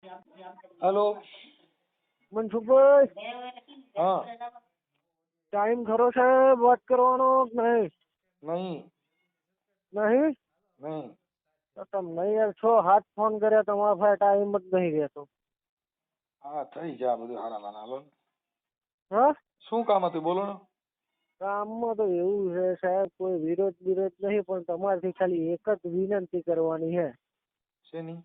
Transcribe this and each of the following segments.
Hello. Mansukhbhai, હા. Time ખરો છે વાત કરવાનો કે નહીં? નહીં. નહીં નહીં. તો તમે યાર છો હાથ ફોન કર્યા, તમારા પાસે ટાઈમ જ નહીં રહેતો. હા થઈ જાય બધું હારા હાલો ને. હા, શું કામ હતું બોલો ને. કામમાં તો એવું છે સાહેબ, કોઈ વિરોધ નહીં, પણ તમારથી ખાલી એક જ વિનંતી કરવાની છે. શેની?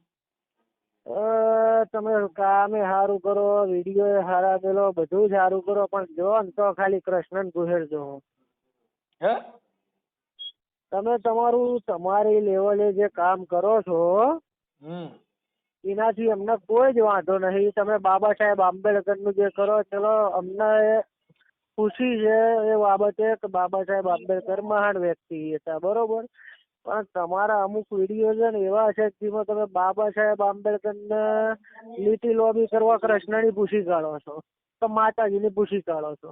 તમે કામે સારું કરો, વિડીયો સારા પેલો બધું જ સારું કરો, પણ જો ને તો ખાલી કૃષ્ણને ગુહેરજો. હે? તમે તમારી લેવલે જે કામ કરો છો એનાથી અમને કોઈ જ વાંધો નહીં. તમે બાબા સાહેબ આંબેડકરનું જે કરો, ચલો અમને ખુશી છે એ બાબતે કે બાબા સાહેબ આંબેડકર મહાન વ્યક્તિ હતા, બરોબર. પણ તમારા અમુક વિડીયો છે ને એવા છે જેમાં તમે બાબા સાહેબ આંબેડકરને લીટી લોબી કરવા કૃષ્ણની પૂછી કાઢો છો, તો માતાજીની પૂછી કાઢો છો.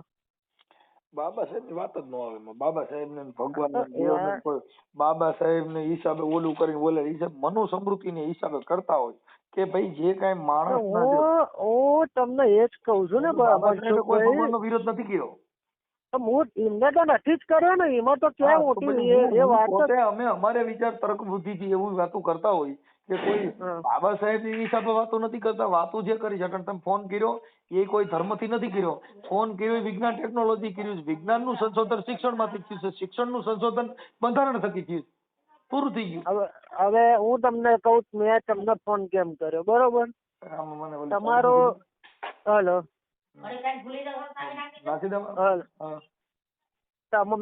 બાબા સાહેબ ની વાત જ ન આવે. બાબા સાહેબ ને ભગવાન ને કોઈ બાબા સાહેબ ને હિસાબે ઓલું કરીને બોલે, હિસાબ મનુ સમૃદ્ધિ ને હિસાબે કરતા હોય કે ભાઈ જે કઈ માણસ હું તમને એ જ કઉ છું ને, ભગવાન નો વિરોધ નથી કર્યો. હું એમને તો નથી જ કર્યો ને, એમાં તો ક્યાં મોટી એ વાત. અમે અમારે વિચાર તર્ક બુદ્ધિ થી એવું વાતો કરતા હોય કે કોઈ બાબા સાહેબ ની હિસાબે વાતો નથી કરતા. વાતો જે કરી છે, તમે ફોન કર્યો એ કોઈ ધર્મ થી નથી કર્યો. ફોન કર્યો વિજ્ઞાન ટેકનોલોજી કર્યું, વિજ્ઞાન નું સંશોધન શિક્ષણ માંથી થયું છે, શિક્ષણ નું સંશોધન બંધારણ થકી થયું, પૂરું થઈ ગયું. હવે હું તમને કઉ, મેં તમને ફોન કેમ કર્યો, બરોબર? તમારો હલો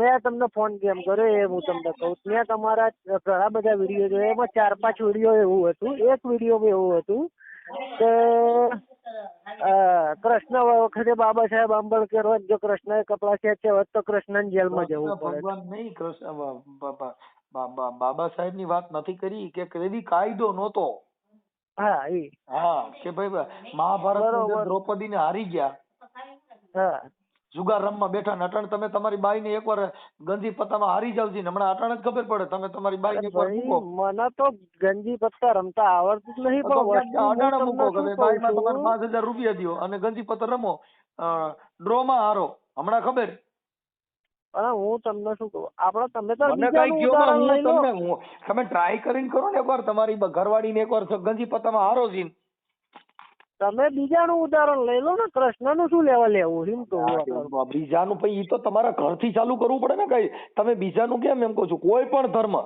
મેં તમને ફોન કેમ કર્યો એ હું તમને કહું. મેં તમારા ઘણા બધા વિડીયો જોયા, એમાં 4-5 વિડીયો એવું હતું. એક વિડીયો એવું હતું કે કૃષ્ણ વખતે બાબા સાહેબ આંબેડકર હોત, જો કૃષ્ણ કપડા ખેંચ્યા હોત તો કૃષ્ણ જેલમાં જવું પડે. ભગવાન નહીં, કૃષ્ણ બાબા સાહેબ ની વાત નથી કરી કે કદી કાયદો નહોતો. હા કે ભાઈ મહાભારત દ્રૌપદી ને હારી ગયા, હા, જુગાર રમવા બેઠા ને અટાણ તમે તમારી બાઈ ને એકવાર ગંજી પત્તામાં હારી જાવ છે, હમણાં અટાણ જ ખબર પડે. તમે તમારી બાઈ ને એકવાર મૂકો. મને તો ગંજી પત્તા રમતા આવડતું જ નહીં, પણ અટાણે મૂકો કે બાઈ માં તમારે 5,000 રૂપિયા દો અને ગંજી પત્તા રમો, ડ્રો માં હારો, હમણાં ખબર. હું તમને શું કહું, આપડે તમે તો બીજાનું ઉદાહરણ લઈ લો. તમે ટ્રાય કરીને કરો ને એકવાર, તમારી ઘરવાળી ને એકવાર ગંજી પત્તામાં હારો છે. તમે બીજાનું ઉદાહરણ લઈ લો ને, કૃષ્ણ નું શું લેવા લેવું એમ કહું. બીજાનું પછી ઈ તો તમારા ઘરથી ચાલુ કરવું પડે ને. કઈ તમે બીજાનું કેમ એમ કહું છું? કોઈ પણ ધર્મ,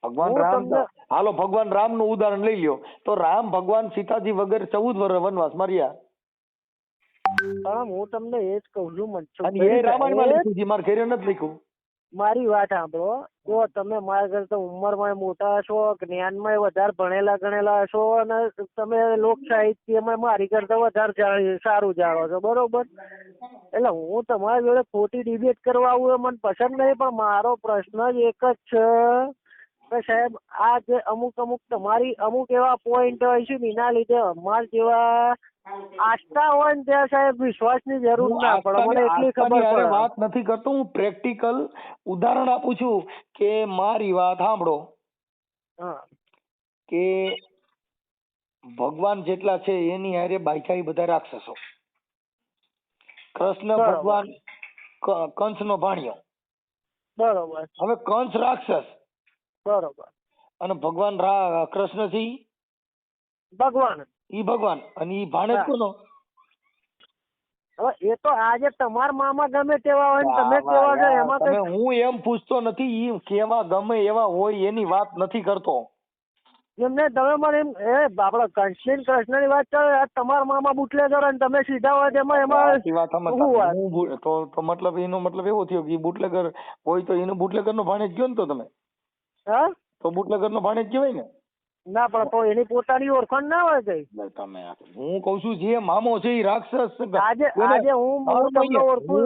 ભગવાન રામ, હાલો ભગવાન રામ નું ઉદાહરણ લઈ લ્યો તો રામ ભગવાન સીતાજી વગર 14 વર્ષ વનવાસ માર્યા. હું તમને એ જ કઉ છું મનસુખભાઈ, રામાયણમાં લખ્યું છે, મારા ઘરે નથી લખ્યું. મારી વાત સાંભળો. જો તમે મારા કરતા ઉંમરમાં મોટા છો, જ્ઞાનમાં વધારે ભણેલા ગણેલા છો, અને તમે લોક સાહિત્યમાં મારી કરતા વધારે સારું જાણો છો, બરોબર? એટલે હું તમારી જોડે ખોટી ડિબેટ કરવા આવું એ મને પસંદ નહીં, પણ મારો પ્રશ્ન જ એક જ છે કે સાહેબ, આ જે અમુક તમારી અમુક એવા પોઈન્ટ હોય છે ને, એના લીધે અમારા જેવા આસ્થા હોય ને ત્યાં સાહેબ વિશ્વાસની જરૂર ના પડે. મને એટલી ખબર પડે. વાત નથી કરતો, હું પ્રેક્ટિકલ ઉદાહરણ આપું છું કે મારી વાત સાંભળો કે ભગવાન જેટલા છે એની હારે બાયકાઈ બધા રાક્ષસો. કૃષ્ણ ભગવાન કંસ નો ભાણિયો, બરોબર. હવે કંસ રાક્ષસ, બરોબર, અને ભગવાન કૃષ્ણ છે ભગવાન, ઈ ભગવાન, અને ઈ ભાણેજ કોનો? હવે એ તો આજે તમારા મામા ગમે તેવા હોય ને તમે કેવા છો એમાં તમે, હું એમ પૂછતો નથી ઈ કેવા ગમે એવા હોય એની વાત નથી કરતો. એમને તમે મને એમ આપડે કૃષ્ણ ની વાત ચાલે, તમારા મામા બુટલેગર અને તમે સીધા હોય એમાં તો મતલબ એનો મતલબ એવો થયો કે બુટલેગર હોય તો એનો બુટલેગર નો ભાણેજ ગયો ને. તો તમે તો બુટલેગર નો ભાણેજ કહેવાય ને? ના, પણ તો એની પોતાની ઓળખાણ ના હોય કઈ. તમે, હું કઉ છું જે મામો છે એ રાક્ષસ. આજે હું તમને ઓળખું,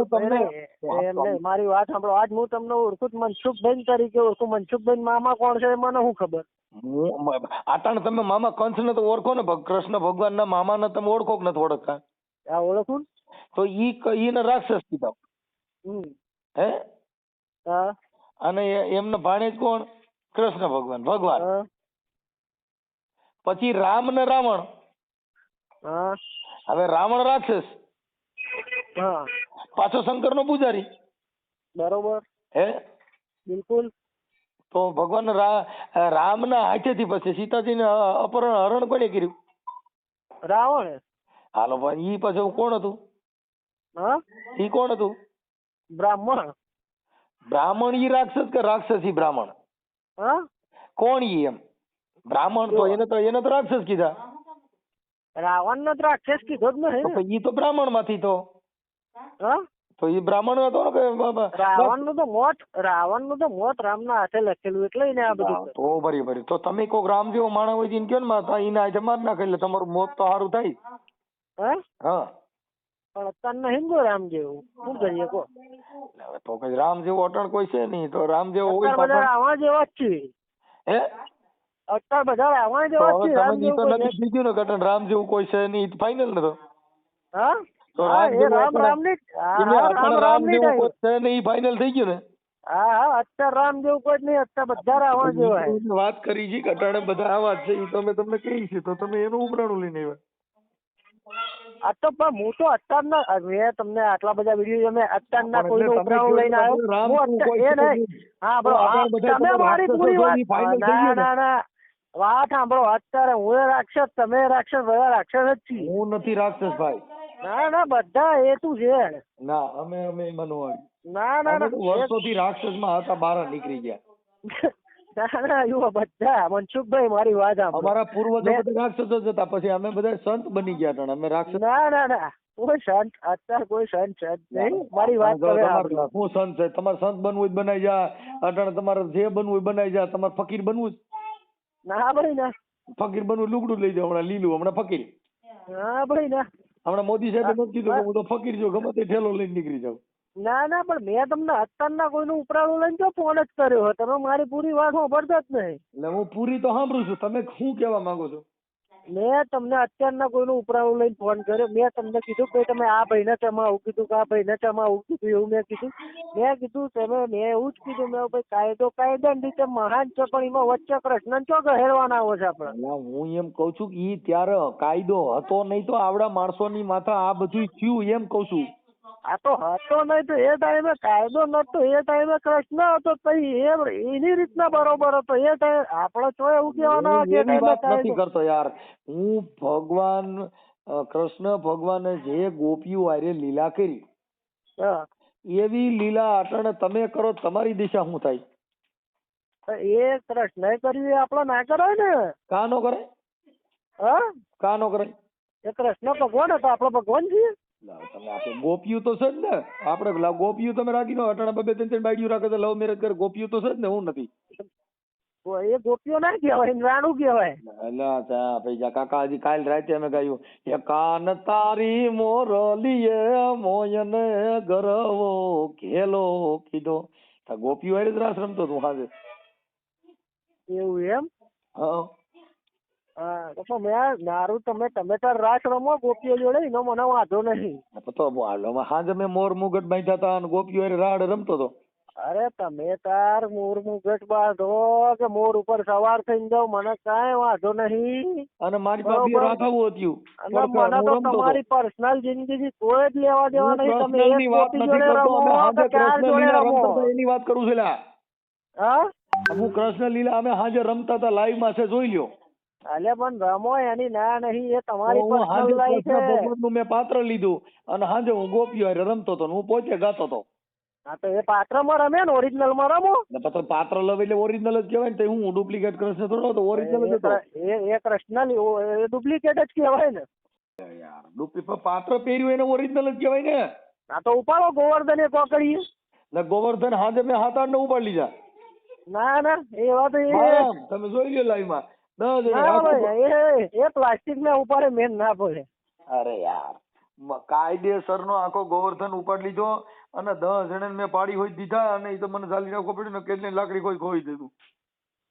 મારી વાત સાંભળો, આજ હું તમને ઓળખું મનસુખભાઈ તરીકે ઓળખું. મનસુખભાઈ મામા કોણ છે એ મને શું ખબર? આટાણ તમે મામા કંસ ને તો ઓળખો ને, કૃષ્ણ ભગવાન ના મામા ને તમે ઓળખો કે નથી ઓળખતા? ઓળખું. તો ઈ ને રાક્ષસ કીધા. હે? અને એમનો ભાણેજ કોણ? કૃષ્ણ ભગવાન. પછી રામ ને રાવણ. હા હવે રાવણ રાક્ષસ, હા પાછો શંકર નો પૂજારી. બરોબર હે બિલકુલ. તો ભગવાન રામ ના હાથેથી પછી સીતાજીને અપહરણ હરણ કોને કર્યું? રાવણ. હાલો ભાઈ, ઈ પછી કોણ હતું? હા ઈ કોણ હતું? બ્રાહ્મણ. બ્રાહ્મણ ઈ રાક્ષસ કે રાક્ષસી બ્રાહ્મણ? હા કોણ ઈ એમ? બ્રાહ્મણ તો એને તો રાક્ષસ કીધા. રાવણ નો તો રાક્ષસ કીધો જ નહીં તો ને. ઈ તો બ્રાહ્મણ માંથી તો. હા તો ઈ બ્રાહ્મણ હતો ને કે રાવણ નું તો મોત રામ ના હાથે લખેલું એટલે એને આ બધું કર્યું. તો બરી તો તમે કોક રામ જેવો માણસ હોય એને કયો ને માતા એને આજે માર નાખે એટલે તમારું મોત તો સારું થાય. હે હા પણ અત્યારના હિન્દુ રામ જેવું શું કરીએ કો? હવે તો કઈ રામ જેવો અટણ કોઈ છે નહીં, તો રામ જેવો હોય અત્યારે બધા રાવણ જેવા જ છે. હે અત્યારે બધા રાવણ જેવા જ છે, રામ તમે તો જેવું કોઈ નથી કીધું ને કે અટણ રામ જેવું કોઈ છે નહીં, ફાઇનલ ને તો. હા તો હા રામ એ જેવું રામ રામ ની રામ જેવું કોઈ છે નહીં, ઈ ફાઇનલ થઈ ગયું ને. હા હા અત્યારે રામ જેવું કોઈ જ નહીં, અત્યારે બધા રાવણ જેવા છે. વાત કરી છે કે અટાણે બધા આવા જ છે, ઈ તો અમે તમને કહી છે તો તમે એનું ઉપરાણું લઈને આવ્યા. આ તો પણ હું તો અત્યારના મેં તમને આટલા બધા વિડીયો મેં અત્યારના કોઈનું ઉપરાણું લઈને આવ્યો હું એ નહીં. હા બરો તમે મારી પૂરી વાત ના ના ના વાત સાંભળો. અત્યારે હું રાક્ષસ, તમે રાક્ષસ, બધા રાક્ષસ જ છીએ. હું નથી રાક્ષસ ભાઈ. ના ના બધા એ તું છે. ના અમે એમાં નો આવી. ના ના ના વર્ષોથી રાક્ષસ માં હતા, બહાર નીકળી ગયા. ના ના એવા બધા મનસુખભાઈ મારી વાત સાંભળો. અમારા પૂર્વજો બધા રાક્ષસો જ હતા, પછી અમે બધા સંત બની ગયા હતા. અમે રાક્ષસ ના ના ના કોઈ સંત અત્યારે કોઈ સંત છે જ નહીં. મારી વાત કરે હું સંત છે, તમારે સંત બનવું હોય બનાવી જા. અટાણે તમારે જે બનવું હોય બનાવી જા. તમારે ફકીર બનવું ના ભાઈ ના ફકીર બનવું લુગડું લઈ જાઓ, હમણાં લીલું, હમણાં ફકીર. ના ભાઈ ના હમણાં મોદી સાહેબે નથી કીધું કે હું તો ફકીર છું, ગમે તે ઠેલો લઈને નીકળી જાઉં. ના ના પણ મેં તમને અત્યારના કોઈનું ઉપરાણું લઈને તો ફોન જ કર્યો હોય. તમે મારી પૂરી વાત સાંભળતા જ નહીં. એટલે હું પૂરી તો સાંભળું છું, તમે શું કહેવા માંગો છો? મેં તમને અત્યારના કોઈનું ઉપરાણું લઈને ફોન કર્યો. મેં તમને કીધું કે તમે આ ભાઈને તમે આવું કીધું, કે આ ભાઈને તમે આવું કીધું, એવું મેં કીધું મેં એવું જ કીધું. મેં ભાઈ કાયદો કાયદાની રીતે મહાન છે, પણ એમાં વચ્ચે કૃષ્ણ ચો ગહેરવાના આવો છે આપણે. હું એમ કઉ છું કે ઈ ત્યારે કાયદો હતો નહીં તો આવડા માણસોની માથા આ બધું થયું, એમ કઉ છું. આ તો હતો નહીં તો એ ટાઈમે કાયદો નતો, એ ટાઈમે કૃષ્ણ હતો તો એની રીતના બરોબર હતો. એ ટાઈમે આપણે તો એવું કહેવાના કે એવી વાત નથી કરતો યાર. હું ભગવાન કૃષ્ણ ભગવાને જે ગોપીઓ હારે લીલા કરી, એવી લીલા અટાણે તમે કરો, તમારી દિશા શું થાય? એ કૃષ્ણ કર્યું એ આપડે ના કરાય ને. કા નો કરાય? હા કા નો કરાય? એ કૃષ્ણ ભગવાન હતા, આપડે ભગવાન છીએ. તમે આપણે ગોપીઓ તો છે જ ને. આપણે ગોપીઓ તમે રાખી નો અટાણે બબે ત્રણ બાઈડિયું રાખે તો લવ મેરેજ કરે, ગોપીઓ તો છે જ ને. હું નથી એ ગોપીઓ ના કહેવાય, રાણું કહેવાય. એટલે કાકા હજી કાલ રાતે અમે ગાયું, એ કાન તારી મોરલીએ મોયને ગરવો ઘેલો કીધો. ગોપીઓ હારે જ રાસ રમતો તું હાજે. એવું એમ? હા હા તો મેં મારું તમે તાર રાસ રમો ગોપીઓ જોડે, એનો મને વાંધો નહીં. તો હાજે મેં મોર મુગટ બાંધ્યા હતા અને ગોપીઓ હારે રાડ રમતો હતો. અરે તમે તાર મોર મુગટ બાંધો કે મોર ઉપર સવાર થઈને જાવ, મને કાંઈ વાંધો નહીં. અને મારી પાસે રાખાવું હતું. અને મને તો તમારી પર્સનલ જિંદગી કોઈ જ લેવા દેવા નહીં. તમે એક ગોપી જોડે રમો કે ચાર જોડે રમો, એની વાત કરું છું. હા હું કૃષ્ણ લીલા અમે હાજે રમતા હતા, લાઈવ માં છે, જોઈ લ્યો. અલે પણ રમો એની ના નહીં, એ તમારી પર્સનલ લાઈફ છે. ભગવાનનું મેં પાત્ર લીધું અને હાજે હું ગોપીઓ હારે રમતો હતો, હું પોતે ગાતો હતો. હા તો એ પાત્રમાં રમે ને ઓરિજિનલ માં રમો. તો પાત્ર લવ એટલે ઓરિજિનલ જ કહેવાય ને. હું ડુપ્લિકેટ કૃષ્ણ થોડો હતો, ઓરિજિનલ જ હતો. એ કૃષ્ણ ડુપ્લિકેટ જ કહેવાય ને યાર. પાત્ર પહેર્યું એને ઓરિજિનલ જ કહેવાય ને. હા તો ઉપાડો ગોવર્ધન એ કોકડી ને ગોવર્ધન હાજે મેં 7-8 ને ઉપાડી લીધા. ના ના એ વાત તમે જોઈ લો લાઈવ માં. એ પ્લાસ્ટિક ને ઉપાડે મેન ના પડે. અરે યાર કાયદેસર નો આખો ગોવર્ધન ઉપાડી લીધો અને 10 જણા મેં પાડી હોય દીધા, અને એ તો મને ચાલી રાખવો પડ્યું ને કેટલી લાકડી કોઈ ખોઈ દીધું.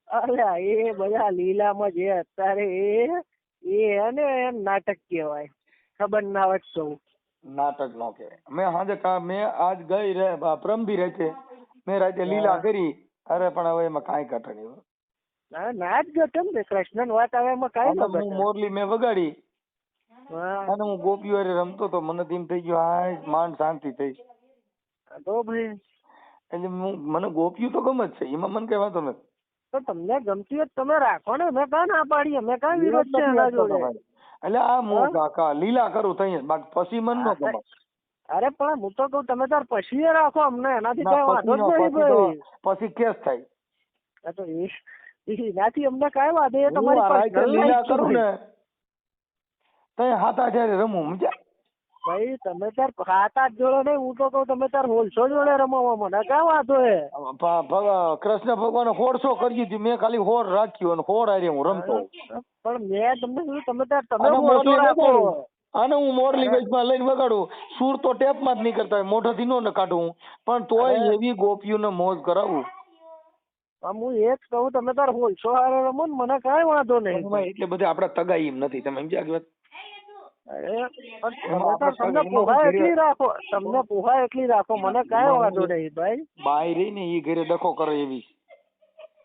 અરે એ બધા લીલામાં જે અત્યારે એને નાટક કહેવાય, ખબર ના હોય તો. નાટક નો કહેવાય. મેં આજ ગઈ પ્રમદી રાતે મેં રાતે લીલા કરી. અરે પણ હવે એમાં કાંઈ ઘટે નહીં. ના જ ગયો ને કૃષ્ણ વાત આવે એમાં કઈ અને ખબર હું મોરલી મેં વગાડી હા અને હું ગોપીઓ હારે રમતો તો મને તો એમ થઈ ગયું હા માંડ શાંતિ થઈ. તો ભાઈ એટલે મને ગોપીઓ તો ગમે જ છે, એમાં મને કઈ વાંધો નથી. તો તમને ગમતી હોય તો તમે રાખો ને, મેં કાં ના પાડી, અમે કાં વિરોધ છે એના જોડે. એટલે આ હું કાકા લીલા કરું તઈ બાકી પછી મન નો ગમે. અરે પણ હું તો કહું તમે તાર પછી રાખો, અમને એનાથી ના, કઈ વાંધો જ નહીં ભાઈ. પછી કેસ થાય. આ તો એનાથી અમને કઈ વાંધો, એ હું આ તમારી રાતે personal લીલા life છે કરું ને ભાઈ. તઈ 7-8 રમું સમજ્યા. ભાઈ તમે તાર ખાતા જ જોડે નહીં, હું તો કહું તમે તાર હોલસો જોડે રમવા, મને ક્યાં વાંધો હે. કૃષ્ણ ભગવાન 100 કરી દીધી, મેં ખાલી 100 રાખ્યું અને 100 હારે હું રમતો. પણ મેં તમને કીધું તમે તાર તમે અને હોલસો મોરલી રાખો. વગાડું. અને હું મોરલી વેચમાં લઈને વગાડું, સુર તો ટેપમાં જ નહીં કરતા, મોઢાથી નો કાઢું, પણ તોય એવી ગોપીઓને મોજ કરાવું. હું એ જ કહું તમે તાર હોલસો હારે રમો ને, મને કઈ વાંધો નહીં. એટલે બધે આપડા તગાઈ એમ નથી, તમે સમજ્યા કે વાત? અરે પણ તમને પોહાય એટલી રાખો, તમને પોહાય એટલી રાખો, મને કઈ વાંધો નહીં ભાઈ. બાઈ રહી ને એ ઘરે ડખો કરે એવી.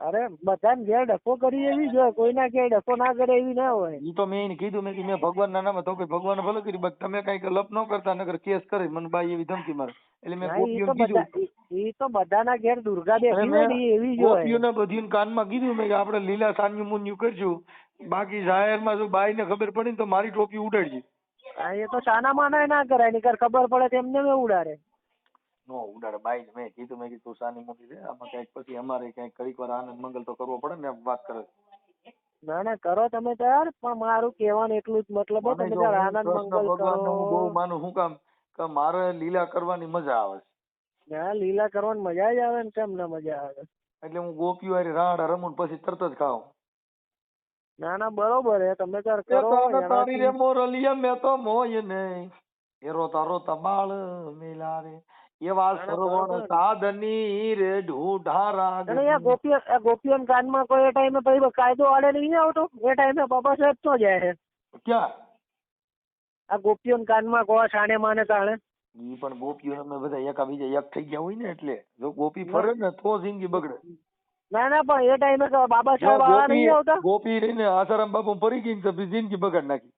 અરે બધાને ઘેર ડખો કરી એવી જ હોય, કોઈના ઘેર ડખો ના કરે એવી ના હોય. ઈ તો મેં એને કીધું, મેં ભગવાન ના નામે તો ભગવાન ભલે કરી, બટ તમે કઈક લપ ન કરતા, નકર કેસ કરે મને બાઈ એવી ધમકી મારે. એટલે મેં ગોપીઓને કીધું, ઈ તો બધાના ઘેર દુર્ગા બેઠી હોય ને એવી જ હોય. ગોપીઓને બધીને કાનમાં કીધું મેં કે આપણે લીલા સાન્યુ મુન્યુ કરશું, બાકી જાહેરમાં જો બાઈ ને ખબર પડી ને તો મારી ટોપી ઉડાડજી. હા એ તો સાના માના ના કરાય, નીકર ખબર પડે તેમને મેં ઉડાડે. નો ઉડાડે બાઈ. મેં કીધું તું સાની મોટી છે, આમાં કઈક પછી અમારે કઈક ઘડીક વાર આનંદ મંગલ તો કરવો પડે ને, વાત કરે. ના ના કરો તમે તાર, પણ મારું કહેવાનું એટલું જ મતલબ તમે તાર આનંદ મંગલ કરો. હું બહુ માનું, શું કામ કે મારે લીલા કરવાની મજા આવે છે. ના લીલા કરવાની મજા જ આવે ને, કેમ ના મજા આવે. એટલે હું ગોપીઓ હારે રાડા રમું પછી તરત જ ખાઉં. ના ના બરોબર હે, તમે તાર કરો. તારી રે મોરલિયા મેં તો મોય નહીં, એ રોતા રોતા બાળ મેલા રે, એવા સરવણ સાધની રે ઢૂઢારા. ગોપીઓ કાનમાં કોઈ એ ટાઈમે ભાઈ કાયદો આડે નહીં આવતો, એ ટાઈમે બાબા સાહેબ તો જાય છે. ક્યાં આ ગોપીઓ કાનમાં કોઈ છાણે માને તાણે. ઈ પણ ગોપીઓ અમે બધા એકા બીજા એક થઈ ગયા હોય ને, એટલે જો ગોપી ફરે ને તો જિંદગી બગડે. ના ના પણ એ ટાઈમે બાબા સાહેબ આવા નહીં આવતા. ગોપી રહીને આસારામ બાપુ ફરી ગઈ ને જિંદગી બગાડ નાખી.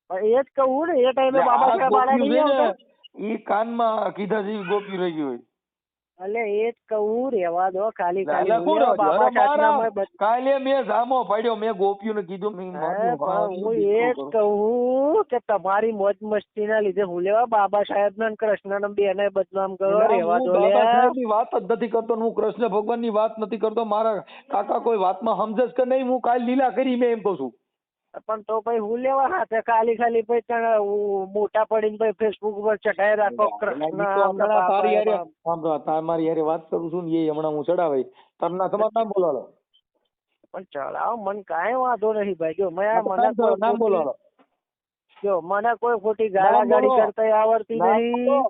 એ જ કહું ને, એ ટાઈમે બાબા સાહેબ આવા નહીં આવતા. ઈ કાનમાં કીધા જેવી ગોપી રહી ગઈ હોય. એટલે એ જ કહું, રેવા દો ખાલી કાલે મેં જામો પાડ્યો, મેં ગોપીઓને કીધું, હું એ જ કહું કે તમારી મોજ મસ્તી ના લીધે હું લેવા બાબા સાહેબ ને કૃષ્ણ બેને બદનામ કરો. રેવા દો, બાબા સાહેબ ની વાત જ નથી કરતો, હું કૃષ્ણ ભગવાન ની વાત નથી કરતો. મારા કાકા કોઈ વાતમાં સમજે કે નહીં, હું કાલ લીલા કરી મેં એમ કહું છું. પણ તો ભાઈ હું લેવા હાથે ખાલી ભાઈ મોટા પડીને ભાઈ ફેસબુક ઉપર ચઢાઈ રાખો કૃષ્ણ. મારી યારે વાત કરું છું ને, એ હમણાં હું ચડાવાય તરના તમારું નામ બોલાવો. પણ ચડાવો મને કાંઈ વાંધો નહીં ભાઈ. જો મને નામ બોલાવો. જો મને કોઈ ખોટી ગાળાગાળી કરતા આવડતી નહીં.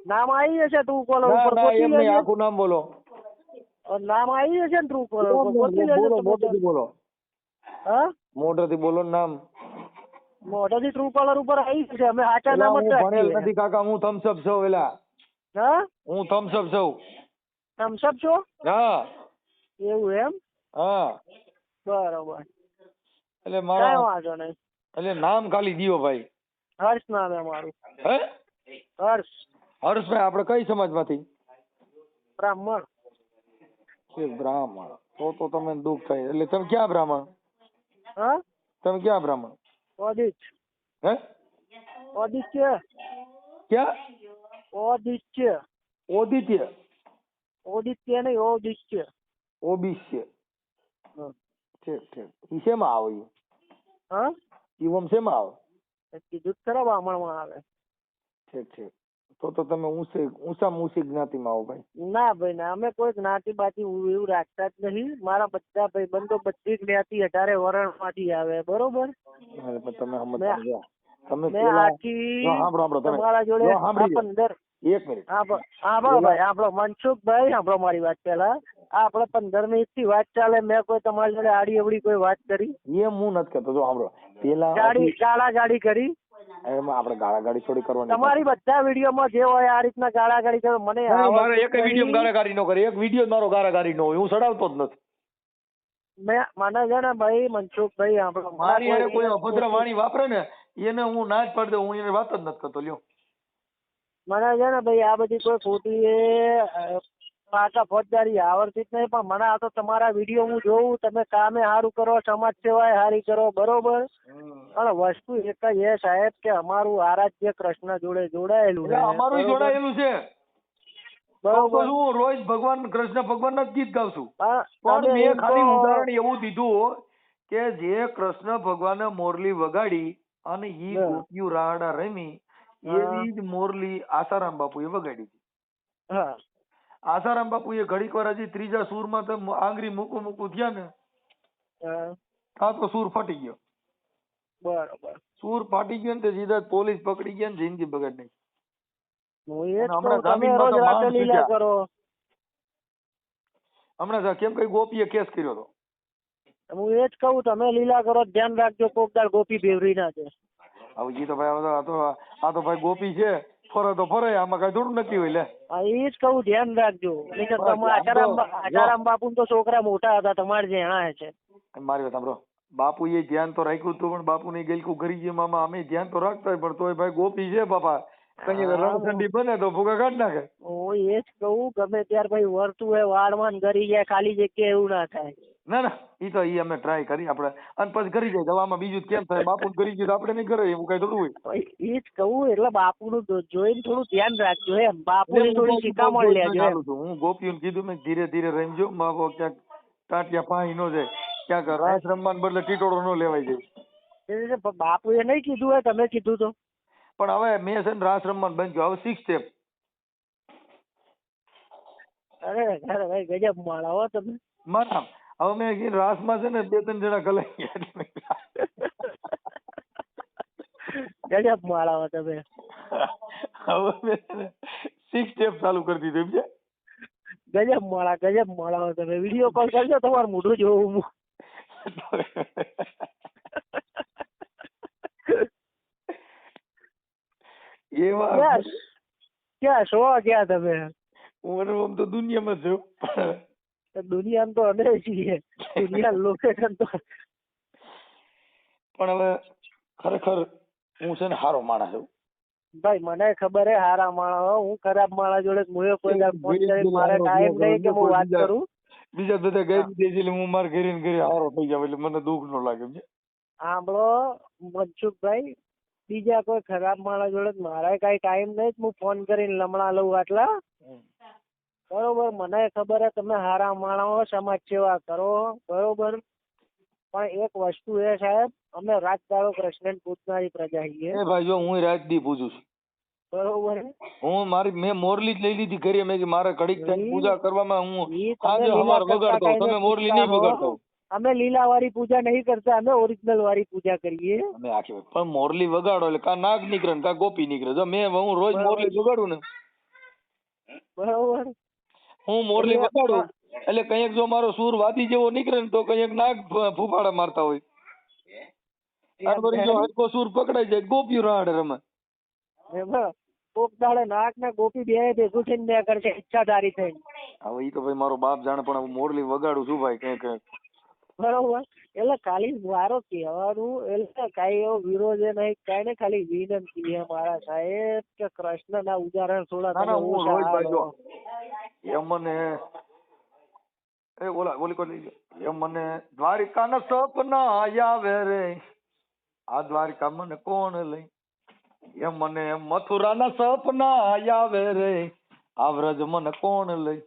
નામ આવી જશે ટ્રુ કોલર ઉપર, આખું નામ બોલો. નામ આવી જશે ને ટ્રુ કોલર ઉપર, બોલો. હા મોઢેથી બોલો નામ. મોઢેથી ટ્રુ કોલર ઉપર આવી જશે. અમે સાચા નામ જ ભણેલ નથી કાકા, હું થમ્સઅપ છું. એલા હા હું થમ્સઅપ છું. થમ્સઅપ છો? હા એવું એમ? હા બરોબર. એટલે મારા કાંઈ વાંધો નહીં. એટલે નામ ખાલી દિયો ભાઈ. હર્ષ નામ હે મારું. હે હર્ષ. હર્ષભાઈ આપણે કઈ સમાજમાંથી? બ્રાહ્મણ. બ્રાહ્મણ. તો તમે દુઃખ થાય. એટલે તમે ક્યાં બ્રાહ્મણ? હા તમે ક્યાં બ્રાહ્મણ? ઓદિત. હે ઓદિત્ય. ક્યાં? ઓદિત્ય. ઓદિત્ય. ઓદિત્ય નહીં, ઓદિત્ય. ઓબિશ્ય. ઠીક ઠીક. ઈ શેમાં આવે? હા ઈ ઓમ શેમાં આવે? કીધું ખરા બ્રાહ્મણમાં આવે. ઠીક ઠીક. તો તમે ઊંચામાં ઊંચી જ્ઞાતિમાં આવો ભાઈ. ના ભાઈ ના, અમે કોઈ જ્ઞાતિ બાતિ એવું રાખતા જ નહીં. મારા બધા ભાઈ બંધો બધી જ્ઞાતિ 18 વર્ણ માંથી આવે. બરોબર. તમારા જોડે 15 એક મિનિટ. આપણો મનસુખભાઈ સાંભળો મારી વાત પેલા. આપણે 15 મિનિટ થી વાત ચાલે, મેં કોઈ તમારી જોડે આડી અવડી કોઈ વાત કરી? એમ હું નથી કરતો. જો સાંભળો, પેલા ગાળાગાળી કરી? એમાં આપણે ગાળાગાળી થોડી કરવાની. તમારી બધા વિડીયોમાં જે હોય આ રીતના ગાળાગાળી કરો. મને મારે એક વિડીયો ગાળાગાળી નો કરે, એક વિડીયો મારો ગાળાગાળી નો હોય. હું ચડાવતો જ નથી. મને છે ને ભાઈ મનસુખભાઈ આપણો મારી હારે કોઈ અભદ્ર વાણી વાપરે ને એને હું ના જ પાડી દઉં, હું એને વાત જ નથી કરતો. લ્યો મને છે ને ભાઈ આ બધી કોઈ ખોટી પાકા ફોજદારી આવડતી જ નહીં, પણ મને આ તો તમારા વિડીયો હું જોઉં, તમે કામે સારું કરો, સમાજ સેવાય સારી કરો, બરોબર. પણ વસ્તુ એક જ એ સાહેબ કે અમારું આરાધ્ય કૃષ્ણ જોડે જોડાયેલું એટલે છે, અમારું બરોબર? જોડાયેલું છે. બરોબર. હું રોજ ભગવાન કૃષ્ણ ભગવાનના જ ગીત ગાઉં છું. હા, પણ તમે મેં એમ ખાલી કહો. ઉદાહરણ એવું દીધું કે જે કૃષ્ણ ભગવાને મોરલી વગાડી અને ઈ હા. ગોપીયું રાડા રમી, હા. એવી જ મોરલી આસારામ બાપુએ વગાડી હતી. હા. આસારામ બાપુએ ઘડીક વાર હજી ત્રીજા સૂરમાં તો આંગળી મૂકું મૂકું થયા ને, હા. આ તો સૂર ફાટી ગયો. બરોબર. સૂર ફાટી ગયો ને તે સીધા જ પોલીસ પકડી ગયા ને જિંદગી બગાડી નાખી. હું એ જ અને કહું, હમણાં તમે જામીનમાં રોજ તો રાતે માંડ લીલા છૂટ્યા. કરો. હમણાં કેમ કઈ ગોપીએ કેસ કર્યો હતો. હું એ જ કહું, તમે લીલા કરો, ધ્યાન રાખજો કોકદાર ગોપી બેવરી ના છે. હવે ઈ તો ભાઈ આ તો ભાઈ ગોપી છે, ફરે તો ફરે, આમાં કઈ થોડું નક્કી હોય. લે હા, એ જ કહું, ધ્યાન રાખજો. નહીંતર બસ, તમે આમ તો આચારામ બાપુ તો છોકરા મોટા હતા, તમારે જેણા છે. મારી વાત સાંભળો, બાપુ એ ધ્યાન તો રાખ્યું હતું, પણ બાપુ ની ગેલકું કરી ગઈ મામા, અમે ધ્યાન તો રાખતા હોય, પણ તોય ભાઈ ગોપી છે બાપા, કઈ રણ ઠંડી બને તો ભૂગા કાઢ નાખે. હું એ જ કહું, ગમે ત્યારે ભાઈ વર્તું હોય વાળવાન કરી જાય, ખાલી જગ્યાએ એવું ના થાય. ના ના, ઈ તો ઈ અમે ટ્રાય કરી આપણે, અને પછી કરી જાય દવામાં. બીજું કેમ થાય, બાપુ કરી ગયું તો આપણે નહીં કરે એવું કઈ થોડું હોય. એ જ કહું, એટલે બાપુનું જોઈને થોડું ધ્યાન રાખજો એમ, બાપુની થોડી શિખામણ લેજો એમ. હું ગોપીઓને કીધું મેં ધીરે ધીરે રમજો, બાપો ક્યાંક ટાટિયા પાણી નો જાય, ક્યાંક રાસ રમવાને બદલે ટીટોળો નો લેવાય જાય. બાપુએ નહીં કીધું હોય, તમે કીધું તો. પણ હવે મેં છે ને રાસ રમવાનું બંધ કર્યું. હવે 6 સ્ટેપ. અરે ભાઈ ગજબ માળા હો તમે. મારા હવે મેં કીધું રાસમાં છે ને 2-3 જણા કલાઈ ગયા. ગજબ માળા હો તમે. હવે મેં 6 સ્ટેપ ચાલુ કરી દીધું છે. ગજબ માળા હો તમે. વિડીયો કોલ કરજો, તમારું મોઢું જોવું હું. ક્યાં છો ક્યાં તમે? હું તો દુનિયામાં છું. દુનિયામાં તો અમે છીએ, દુનિયા લોકેશન તો. પણ હવે ખરેખર હું છે ને સારો માણસ છું ભાઈ, મને ખબર હે હારા માણસ. હું ખરાબ માણસ જોડે હું કોઈ ફોન કરી, મારે ટાઈમ નહીં કે હું વાત કરું. બીજા બધા ગઈ દીધી એટલે હું મારા ઘરે ને ઘરે હારો થઈ જાવ એટલે મને દુઃખ ન લાગે. સાંભળો મનસુખભાઈ, બીજા કોઈ ખરાબ માણસ જોડે મારે કઈ ટાઈમ નહીં, હું ફોન કરીને લમણા લઉં આટલા. બરોબર, મને ખબર હે તમે હારા માણસ, સમાજ સેવા કરો, બરોબર. પણ એક વસ્તુ એ સાહેબ, અમે રાત દાડો કૃષ્ણ પૂજનારી પ્રજા છીએ. એ ભાઈ જો હું રાત દી પૂજું છું, બરોબર. મેં મોરલી જ લઈ લીધી ઘરે. મેં મારે ઘડીક પૂજા કરવામાં હું આજે લીલા હવાર વગાડતો, તમે મોરલી નહીં વગાડતો. અમે લીલા વાળી પૂજા નહીં કરતા, અમે ઓરિજિનલ વાળી પૂજા કરીએ. અમે આખી પણ મોરલી વગાડો એટલે કા નાગ નીકળે ને કા ગોપી નીકળે. જો હું રોજ મોરલી વગાડું ને, બરોબર, હું મોરલી વગાડું એટલે કંઈક જો મારો સૂર વાદી જેવો નીકળે ને તો કંઈક નાગ ફૂફાડા મારતા હોય. જો હરકો સૂર પકડાઈ જાય ગોપીઓ રાડ રમે. કોક દાડે નાગ ને ગોપી બે ભેગું થઈને બે કરશે ઈચ્છાધારી થઈને. હવે ઈ તો ભાઈ મારો બાપ જાણે, પણ હું મોરલી વગાડું છું ભાઈ કંઈક. બરોબર, એટલે ખાલી મારો કહેવાનું, એટલે કઈ એવો વિરોધ નહીં, કઈ ને ખાલી વિનંતી છે મારા સાહેબ કે કૃષ્ણ ના ઉદાહરણ થોડા તમે મને મને દ્વારિકા ના સપના આવે રે, આ દ્વારિકા મને કોણ લઈ. મને મથુરા ના સપના આવે રે, આ વ્રજ મને કોણ લઈ.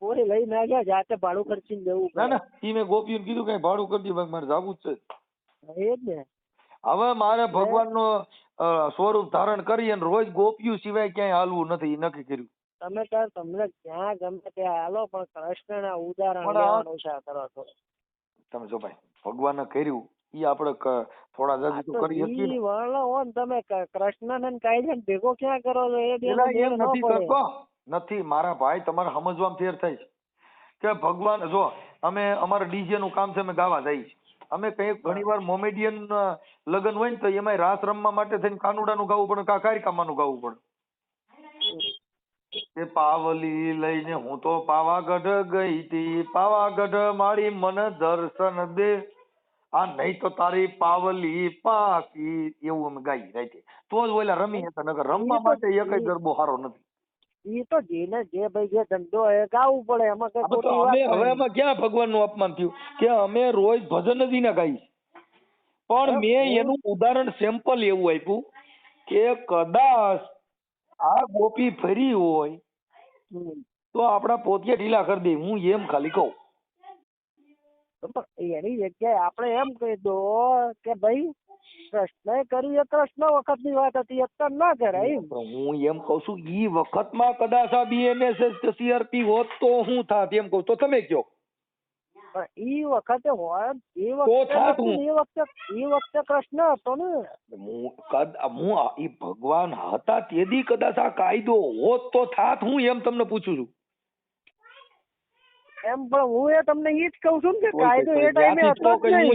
કોઈ લઈ ના ગયા, જાતે ભાડું ખર્ચીને જવું. ના ના, ઈ મેં ગોપીઓને કીધું કઈ ભાડું કરી દે, મારે જાવું જ છે. એ જ ને. હવે મારે ભગવાનનો સ્વરૂપ ધારણ કરી અને રોજ ગોપીઓ સિવાય ક્યાંય હાલવું નથી, નક્કી કર્યું. તમે તમને ક્યાં ગમે ત્યાં હાલો, પણ કૃષ્ણ ના ઉદાહરણ લેવાનું છે કરો છો. તમે જો ભાઈ ભગવાને કર્યું ઈ આપણે થોડા જલ્દી તો કરી શકીએ ને. તમે કૃષ્ણ ને કઈ છે ભેગો ક્યાં કરો છો? એમ નથી કરતો. નથી મારા ભાઈ, તમારે સમજવામાં ફેર થાય કે ભગવાન જો અમે અમારે ડીજે નું કામ છે, અમે ગાવા જઈએ છીએ. અમે કઈ ઘણી વાર મોમેડિયન લગ્ન હોય ને તો એમાં રાસ રમવા માટે થઈને કાનુડાનું ગાવું પડે, કારિકામાનું ગાવું પડે. કે પાવલી લઈને હું તો પાવાગઢ ગઈ તી, પાવાગઢ મારી મને દર્શન દે, આ નહીં તો તારી પાવલી પાકી, એવું અમે ગાઈ રાઈતે. તો જ ઓલા રમી હતા, નકર રમવા માટે એકય ગરબો સારો નથી. ઈ તો જેને જે ભાઈ જે ધંધો એ ગાવું પડે, એમાં કઈ ખોટી વાત અમે નહીં. હવે એમાં ક્યાં ભગવાનનું અપમાન થયું કે અમે રોજ ભજન જ ના ગાઈ, પણ મેં એનું ઉદાહરણ સેમ્પલ એવું આપ્યું કે કદાચ આ ગોપી ફરી હોય તો આપડા પોતિયા ઢીલા કરી દે, હું એમ ખાલી કહું. એની જગ્યાએ આપણે એમ કહી દો કે ભાઈ કૃષ્ણ કર્યું એ કૃષ્ણ વખતની વાત હતી, અત્યારે ના કરાય એમ. હું એમ કઉ છું ઈ વખતમાં કદાચ આ બીએનએસએસ કે સીઆરપી હોત તો હું થાત, એમ કહું તો તમે કયો. પણ ઈ વખતે હોય, એ વખતે કૃષ્ણ હતો ને. હું ઈ ભગવાન હતા તેથી કદાચ આ કાયદો હોત તો થાત, હું એમ તમને પૂછું છું. એમ પણ હું એ તમને ઈ જ કહું છું કે કાયદો એ ટાઈમે હતો જ નહીં. હું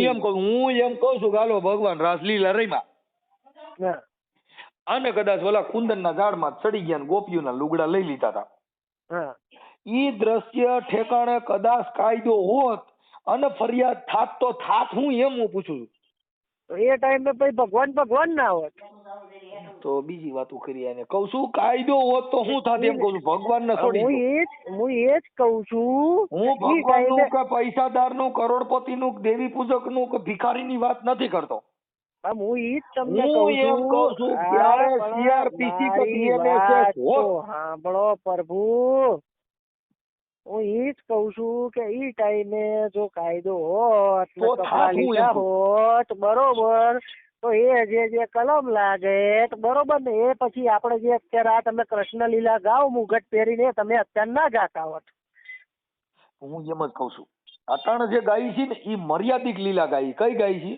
એમ કહું છું કે હાલો ભગવાન રાસલીલા રમ્યા અને કદાચ ઓલા કુંદનના ઝાડમાં ચડી ગયા ને ગોપીઓના લુગડા લઈ લીધા હતા, ઈ દ્રશ્ય ઠેકાણે કદાચ કાયદો હોત અને ફરિયાદ થાત તો થાત, હું એમ પૂછું છું. એ ટાઈમે પછી ભગવાન ના હોત તો બીજી વાતો કરી, અને કહું છું કાયદો હોત તો હું થાત, એમ કહું છું. ભગવાન ને છોડી હું એ જ કહું છું. હું ભગવાન નું કે પૈસાદાર નું, કરોડપતિ નું, દેવી પૂજક નું કે ભિખારી ની વાત નથી કરતો. હું ઈ જ તમને કહું છું ત્યારે સીઆરપીસી કે બીએનએસએસ હોત. સાંભળો પ્રભુ, હું ઈ જ કહું છું કે ઈ ટાઈમે જો કાયદો હોત, કપડા લીધા હોત, બરોબર, તો એ જે કલમ લાગે બરોબર ને, એ પછી આપણે જે અત્યારે આ તમે કૃષ્ણ લીલા ગાઓ મુગટ પહેરીને, તમે અત્યારે ના ગાતા હોત. હું એમ જ કઉ છું અટાણે જે ગાઈ છે ને એ મર્યાદિત લીલા ગાઈ. કઈ ગાઈ છે?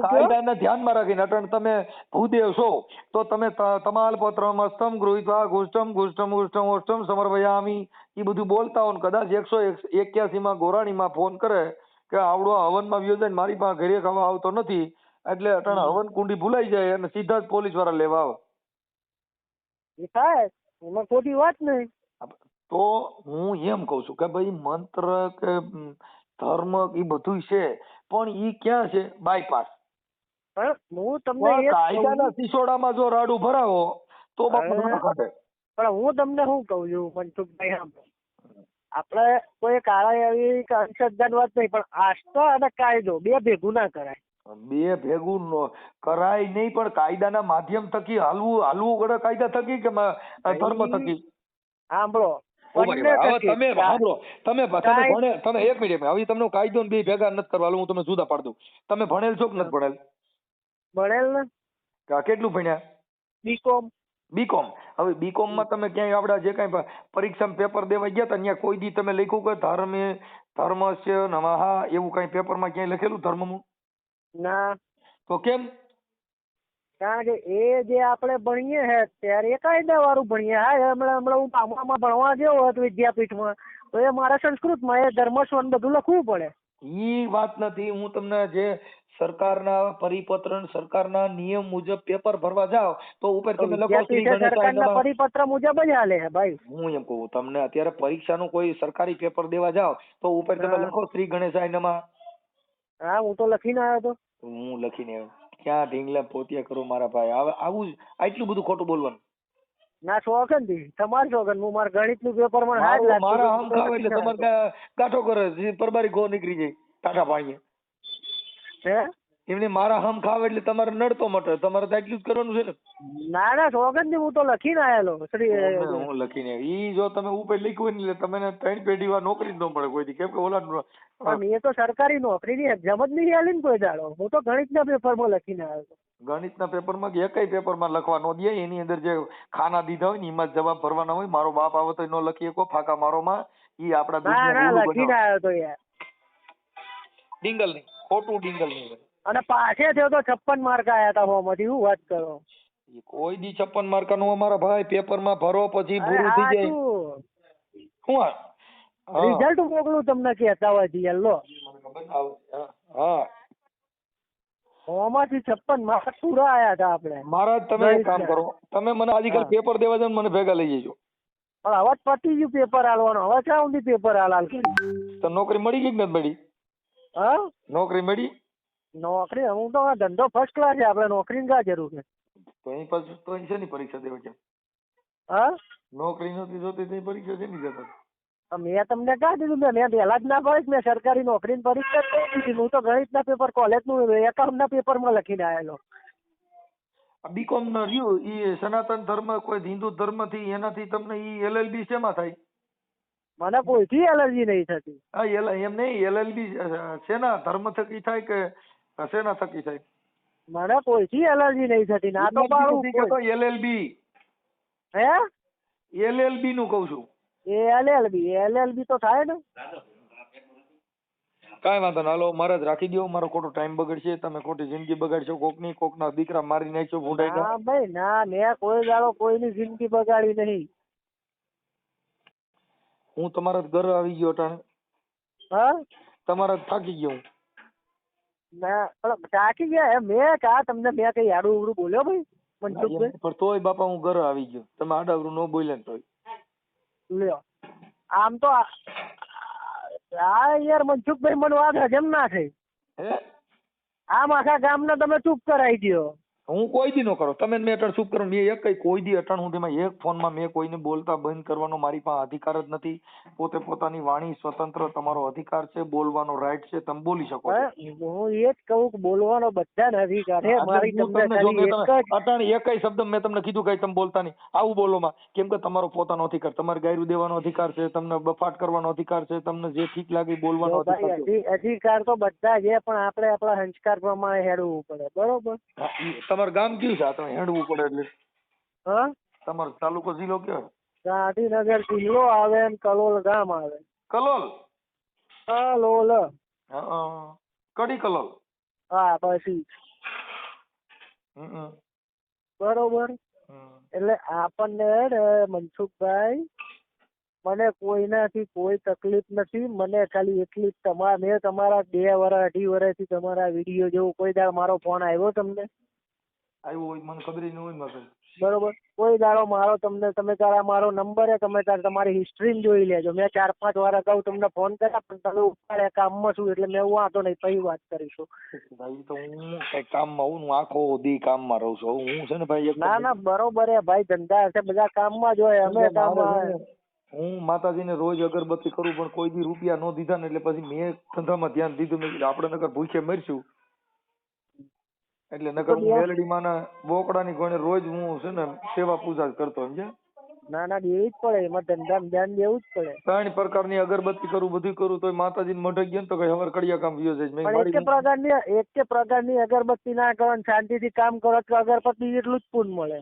કાયદાને ધ્યાનમાં રાખીને. અટાણે તમે ભૂદેવ છો તો તમે તમાલપત્રમ અસ્તમ ગૃહીત્વા ગુષ્ટમ ગુષ્ટમ ગુષ્ટમ ઓષ્ટમ સમર્પયામિ એ બધું બોલતા હો ને કદાચ 181 માં ગોરાણીમાં ફોન કરે કે આવડો હવનમાં વ્યો જાય, મારી પાસે ઘરે ખાવા આવતો નથી, એટલે અટાણે હવન કુંડી ભૂલાઈ જાય અને સીધા જ પોલીસ વાળા લેવા આવે. એ થાય, એમાં ખોટી વાત નહીં. તો હું એમ કઉ છું કે ભાઈ મંત્ર કે ધર્મ એ બધું છે, પણ ઈ ક્યાં છે? બાયપાસ. હું તમને કાયદાના સિસોડામાં જો રાડું ભરાવો તો બાપુ. પણ હું તમને શું કઉ છું મનસુખભાઈ, આપણે કોઈ કાળા એવી અંધશ્રદ્ધાની વાત નહીં, પણ આસ્થા અને કાયદો બે ભેગું ના કરાય. બે ભેગું કરાય નહીં, પણ કાયદાના માધ્યમ થકી હાલવું પડે. કાયદા થકી કે ધર્મ થકી? સાંભળો, તમે એક મિનિટ, હવે તમને કાયદો બે ભેગા નથી કરવા, હું તમને જુદા પાડ દઉં. તમે ભણેલ છો કે નથી ભણેલ? ભણેલ ને. કેટલું ભણ્યા? બીકોમ. બીકોમ. હવે બીકોમ માં તમે ક્યાંય આપડા જે કઈ પરીક્ષામાં પેપર દેવા ગયા હતા ત્યાં કોઈ દી તમે લખ્યું કે ધર્મસ્ય નમઃ એવું કઈ પેપરમાં ક્યાંય લખેલું ધર્મનું? ના. તો કેમ? કારણ કે એ જે આપણે ભણીએ છે ત્યારે એ કાયદા વાળું ભણીએ. હા, હમણાં હું ગામડામાં ભણવા ગયો હતો વિદ્યાપીઠમાં, તો એ મારા સંસ્કૃતમાં એ ધર્મસ્વન બધું લખવું પડે. ઈ વાત નથી. હું તમને જે સરકારના પરિપત્ર, સરકારના નિયમ મુજબ પેપર ભરવા જાવ તો ઉપર તમે લખો સરકારના પરિપત્ર મુજબ જ હાલે ભાઈ. હું એમ કહું તમને, અત્યારે પરીક્ષાનું કોઈ સરકારી પેપર દેવા જાવ તો ઉપર તમે લખો શ્રી ગણેશાય નમઃ. હા, હું તો લખીને આવ્યો હતો. હું લખીને આવ્યો. ક્યાં ઢીંગલા પોતિયા કરો મારા ભાઈ? હવે આવું આટલું બધું ખોટું બોલવાનું ના. શોખન થી તમારે શોખન. હું મારા ગણિત નું પેપર મને મારા આમ ખાવ એટલે તમારે ગાંઠો કરે, પરબારી ગો નીકળી જાય ટાટા પાણીએ. એમને મારા હમ ખાવ એટલે તમારે નડતો મટે, તમારે તો એટલું જ કરવાનું છે ને. ના શોખન થી હું તો લખીને આવેલો. હું લખીને ઈ જો તમે ઉપર લખ્યું ને એટલે તમને 3 પેઢી વાર નોકરી જ ન મળે કોઈ દી, કેમ કે ઓલા એ તો સરકારી નોકરી ની એક્ઝામ જ નહીં આલી ને કોઈ દાડો. હું તો ગણિત ના પેપર માં લખીને આવ્યો. ગણિતના પેપરમાં એકય પેપરમાં લખવા ન દે. એની અંદર જે ખાના દીધા હોય ને એમાં જવાબ ભરવાના હોય. મારો બાપ આવે તો ન લખી શકો ફાકા મારો માં. ઈ આપડા લખીને આવ્યો તો યાર. ડિંગલ નહીં, ખોટું ડિંગલ નહીં. અને પાછે થયો તો 56 માર્ક આયા હતા હોમાંથી. હું વાત કરો? કોઈ દી 56 માર્ક નો અમારા ભાઈ પેપરમાં ભરો પછી પૂરું થઈ જાય. શું રિઝલ્ટ મોકલું તમને કહેતા હોય લો. હા, 100 માંથી 56 માર્ક પૂરા આયા હતા આપણે. મહારાજ તમે એક કામ કરો, તમે મને આજકાલ હા. પેપર દેવા જાવ ને મને ભેગા લઈ જજો. પણ હવે જ પતી ગયું પેપર આલવાનું, હવે ક્યાં સુધી પેપર હાલ કરી? તો નોકરી મળી ગઈ કે નથી મળી? હા નોકરી મળી? નોકરી હું તો આ ધંધો ફર્સ્ટ ક્લાસ છે, આપણે નોકરીની ક્યાં જરૂર છે? તો અહીં પાછું તો અહીં શેની પરીક્ષા દેવા છે? હા નોકરી નથી જોતી તો અહીં પરીક્ષા શેની દેતા? મેં તમને ક્યાં દીધું? મેં પહેલા જ ના પાડી કે મેં સરકારી નોકરીની પરીક્ષા જ નહીં દીધી. હું તો ગણિતના પેપર કોલેજનું એકાઉન્ટના પેપરમાં લખીને આવેલો. બીકોમ ના રહ્યું ઈ સનાતન ધર્મ કોઈ હિન્દુ ધર્મ થી એનાથી તમને ઈ એલએલબી શેમાં થાય? મને કોઈથી એલર્જી નહીં થતી. હા એમ નહીં, એલએલબી શેના ધર્મ થકી થાય કે શેના થકી થાય? મને કોઈથી એલર્જી નહીં થતી. ના તો પાડું એલએલબી હે એલએલબી નું કઉ છું. એલએલબી તો થાય ને. કાંઈ વાંધો ના, હાલો મહારાજ રાખી દો, મારો ખોટો ટાઈમ બગડશે, તમે ખોટી જિંદગી બગાડશો, કોકની કોકના દીકરા મારી નાખ્યો ભૂંડાઈ ના ભાઈ ના, મેં કોઈ દાડો કોઈની જિંદગી બગાડી નહીં. હું તમારા ઘરે આવી ગયો અટાણે, હા તમારા થાકી ગયો હું. ના પણ થાકી ગયા એમ મેં કા તમને મેં કઈ આડું ઉડું બોલ્યો ભાઈ મનસુખભાઈ? પણ તોય બાપા હું ઘરે આવી ગયો, તમે આડાવરું ન બોલ્યા ને તોય. લ્યો આમ તો આ યાર મનસુખભાઈ મને વાત હજમ ના થઈ. હે આમ આખા ગામને તમે ચૂપ કરાવી દો. હું કોઈ દી નો કરો, તમે મેં અટાણ ચૂપ કરો, મેં એક કોઈ દી અટાણ હું તેમાં એક ફોનમાં મેં કોઈને બોલતા બંધ કરવાનો મારી પાસે અધિકાર જ નથી. પોતે પોતાની વાણી સ્વતંત્ર, તમારો અધિકાર છે, બોલવાનો રાઈટ છે, તમે બોલી શકો છો. હું એ જ કહું કે બોલવાનો બધાને અધિકાર છે. મારી તમને ખાલી એક જ અટાણ એકય શબ્દ મેં તમને કીધું કઈ તમે બોલતા નહીં, આવું બોલોમાં, કેમ કે તમારો પોતાનો અધિકાર, તમારે ગાયરું દેવાનો અધિકાર છે, તમને બફાટ કરવાનો અધિકાર છે, તમને જે ઠીક લાગે બોલવાનો અધિકાર છે. અધિકાર તો બધા છે, પણ આપણે આપણા સંસ્કાર પ્રમાણે હેડવું પડે, બરોબર? તમારું ગામ કયું છે? તમે હેડવું પડે એટલે હા તમારો તાલુકો જિલ્લો કયો? ગાંધીનગર જિલ્લો આવે ને કલોલ ગામ આવે. કલોલ? કલોલ કડી કલોલ? હા પછી બરોબર. એટલે આપણને મનસુખભાઈ મને કોઈનાથી કોઈ તકલીફ નથી. મને ખાલી એટલી મેં તમારા 2 વર્ષ 2.5 વર્ષથી તમારા વિડીયો જેવો કોઈ દાડો મારો ફોન આવ્યો તમને? આવ્યો હોય મને ખબર ન હોય મારે. બરોબર. કોઈ દાડો મારો તમને તમે તારા મારો નંબર તમે તાર તમારી હિસ્ટ્રી જોઈ લેજો. મેં 4-5 વાર અગાઉ તમને ફોન કર્યા પણ તમે ઉપાડ્યા, કામમાં છું એટલે મેં વાંધો નહીં પછી વાત કરીશું. ભાઈ તો હું કઈ કામમાં હું આખો દી કામમાં રહું છું. હું છે ને ભાઈ ના બરોબર હે ભાઈ, ધંધા હશે બધા કામમાં જ હોય. અમે કામમાં હું માતાજીને રોજ અગરબત્તી કરું પણ કોઈ દી રૂપિયા ન દીધા ને એટલે પછી મેં ધંધામાં ધ્યાન દીધું નહીં. આપણે નકર ભૂખે મરશું એટલે નકર હું મેલડીમાંના બોકડાની ગણે રોજ હું છે ને સેવા પૂજા કરતો, સમજ્યા? ના દેવી જ પડે, એમાં ધંધામાં ધ્યાન દેવું જ પડે. 3 પ્રકારની અગરબત્તી કરું, બધું કરું તોય માતાજીને મઢે ગયો તો કઈ હવાર કડિયા કામ વ્યો જાય. પણ એક પ્રકારની અગરબત્તી ના કરો ને શાંતિથી કામ કરો તો અગરબત્તી એટલું જ પૂન મળે.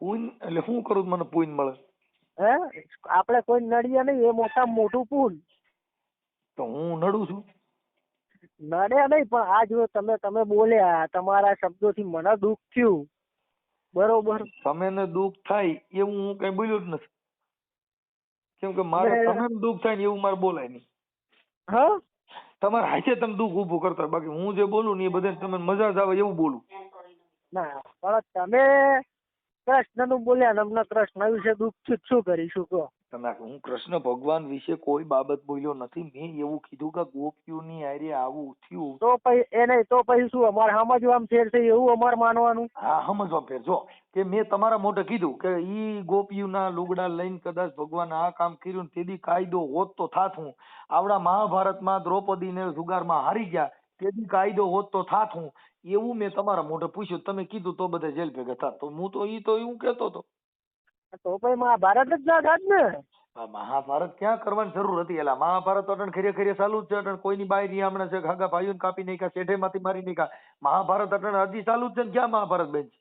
પૂન એટલે શું કરું મને પૂન મળે? હે આપણે કોઈ નડીએ નહીં, એ મોટામાં મોટું પૂન. તો હું નડું છું? નડે નહીં, પણ આ જો તમે બોલ્યા, તમારા શબ્દોથી મને દુઃખ થયું, બરોબર? તમે દુઃખ થાય એવું હું કઈ બોલ્યો જ નથી, કેમ કે મારે તમે દુઃખ થાય ને એવું મારે બોલાય નહીં. હા તમારે હાથે તમે દુઃખ ઉભું કરતા, બાકી હું જે બોલું ને એ બધા તમે મજા જ આવે એવું બોલું. ના પણ તમે કૃષ્ણ નું બોલ્યા, અમને કૃષ્ણ વિશે દુઃખ શું કરીશું કહો? હું કૃષ્ણ ભગવાન વિશે કોઈ બાબત બોલ્યો નથી. મેં એવું કીધું કે ગોપીઓની હારે આવું થયું તો પછી એ નહીં તો પછી શું અમારે સમજવામાં ફેર છે એવું અમારે માનવાનું? હા સમજવા ફેર જો કે મેં તમારા મોઢે કીધું કે ઈ ગોપીઓના લુગડા લઈને કદાચ ભગવાન આ કામ કર્યું ને તેથી કાયદો હોત તો થાત. હું આવડા મહાભારતમાં દ્રૌપદીને જુગારમાં હારી ગયા તેથી કાયદો હોત તો થાત. હું એવું મેં તમારા મોઢે પૂછ્યું, તમે કીધું તો બધા જેલ ભેગા થાત. તો હું તો એવું કહેતો હતો. તો પછી મહાભારત જ ના થાત ને. મહાભારત ક્યાં કરવાની જરૂર હતી? એલા મહાભારત અટણ ખરે ચાલુ જ છે. અટણ કોઈની બાઈ નિયામણા છે, હાગા ભાઈઓને કાપી નાખ્યા, શેઠેમાંથી મારી નાખ્યા. મહાભારત અટણ હજી ચાલુ જ છે ને ક્યાં મહાભારત બેન છે?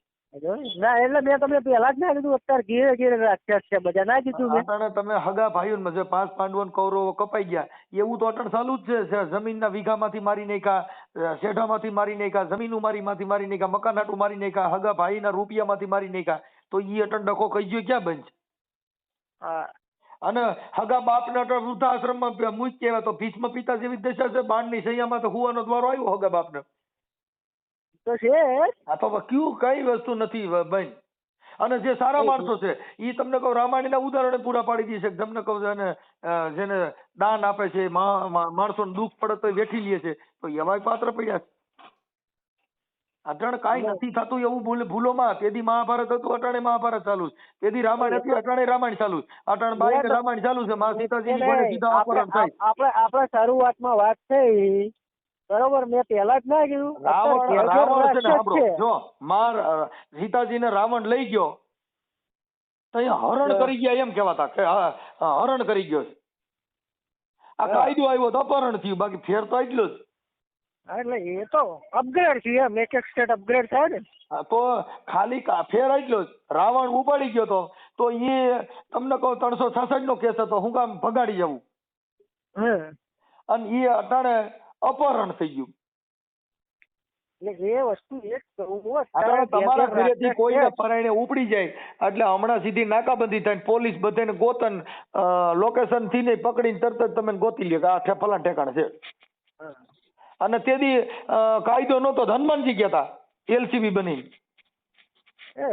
ના એટલે મેં તમને પેલા જ ના કીધું, અત્યારે ઘેરે રાખ્યા છે બધા, ના કીધું મેં? અટણે તમે હગા ભાઈઓને જે 5 પાંડવો કૌરવો કપાઈ ગયા એવું તો અટણ ચાલુ જ છે. જમીનના વીઘામાંથી મારી નાખ્યા, શેઠામાંથી મારી નાખ્યા, જમીન ઉમારીમાંથી મારી નાખ્યા, મકાન હાટું મારી નાખ્યા, હગા ભાઈના રૂપિયામાંથી મારી નાખ્યા. તો ઈ અટણ ડખો કઈ ગયો ક્યાં બંધ છે? અને હગા બાપને અટણ વૃદ્ધાશ્રમમાં મૂકી કેવા તો ભીષ્મ પિતા જેવી દશા છે. બાણની સૈયામાં તો હુવાનો દ્વારો આવ્યો હગા બાપને. તો છે જ. આ તો કયું કઈ વસ્તુ નથી બેન. અને જે સારા માણસો છે ઈ તમને કહું રામાયણના ઉદાહરણો પૂરા પાડી દે છે. તમને કહું જેને જેને દાન આપે છે, માણસોને દુઃખ પડે તો વેઠી લે છે, તો એવા પાત્ર પડ્યા છે. અટાણે કાંઈ નથી થતું એવું ભૂલોમાં. તેદી મહાભારત હતું, અટાણે મહાભારત ચાલુ છે. તેદી રામાયણ હતી, અટાણે રામાયણ ચાલુ છે. અટાણે બાઈને રામાયણ ચાલુ છે. માં સીતાજીની ઘોડે સીધા અપહરણ થાય. આપણે શરૂઆતમાં વાત થઈ બરોબર, મેં પેલા જ ના કીધું રાવણ છે ને સાંભળો, જો સીતાજીને રાવણ લઈ ગયો તો અહીંયા હરણ કરી ગયા એમ કહેવાતા કે હરણ કરી ગયો છે. આ કાયદો આવ્યો તો અપહરણ થયું, બાકી ફેર તો એટલો જ. એટલે એ તો અપગ્રેડ છે એમ, એક એક સ્ટેટ અપગ્રેડ થાય ને. તો ખાલી ફેર એટલો જ. રાવણ ઉપાડી ગયો તો એ તમને કહું 366 નો કેસ હતો, હું કામ ભગાડી જવું. અને એ અટાણે અપહરણ થઈ ગયું. એટલે એ વસ્તુ એક તમારા ઘરેથી કોઈને પરાયણે ઉપડી જાય એટલે હમણાં સીધી નાકાબંધી થાય, પોલીસ બધાને ગોતન લોકેશન થી ને પકડીને તરત જ તમે ગોતી લે કે આ ફલાણા ઠેકાણે છે. અને તેદી કાયદો નહોતો, હનુમાનજી ગયા હતા એલસીબી બની.